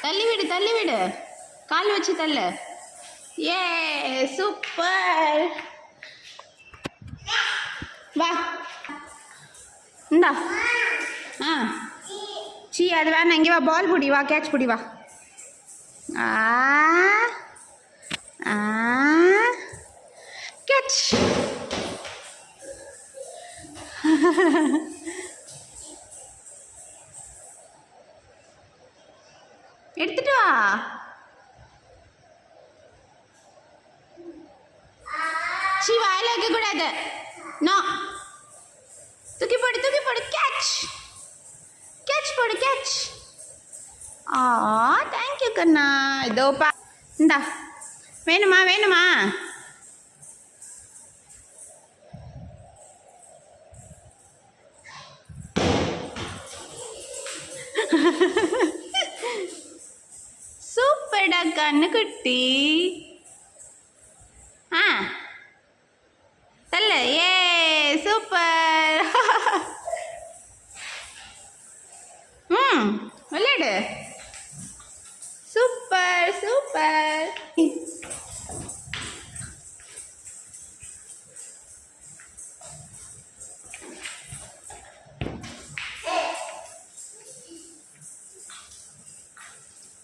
தள்ளி விடு கால் வச்சு தள்ளு. ஏ சூப்பர். வா இந்தா. ஆ சீ அது வேணாம், இங்கே வா, பால் பிடி, வா கேட்ச் பிடி, வா. கேட்ச். எடுத்துட்டு வா. சீ வாயில வைக்க கூடாது. நோ, தூக்கி போடு. கேட்ச் போடு, கேட்ச். தேங்க்யூ கண்ணா. இதோப்பா, இந்தா. வேணுமா? சூப்பர்டா கண்ணு குட்டி. தல்ல. ஏ சூப்பர். விளையாடு. சூப்பர்.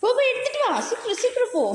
போ எடுத்துட்டு வா, சீக்கிரம் போ.